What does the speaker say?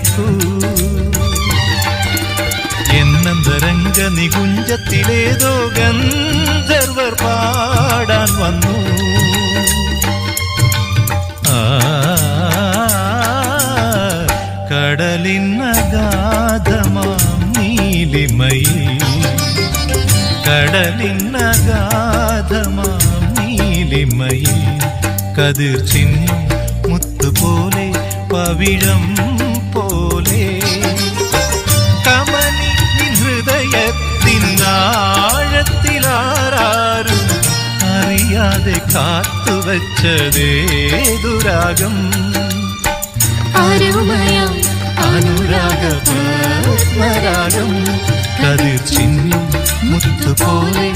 കാക്കൂ. എന്നന്തരംഗ നികുഞ്ചത്തിലേതോ ഗന്ധർവർ പാടാൻ വന്നു. കടലിനഗാധമാം നീലിമയിൽ, കടലിനഗാധമാം നീലിമയിൽ കതിർ ചിന്നും മുത്തുപോലെ പവിഴം പോലെ കമനി ഹൃദയത്തിനാഴത്തിലാരും അറിയാതെ കാത്തുവച്ചതേതുരാഗം. അനുരാഗ പത്മരാഗം കതിർ ചിന്നും മുത്തുപോലെ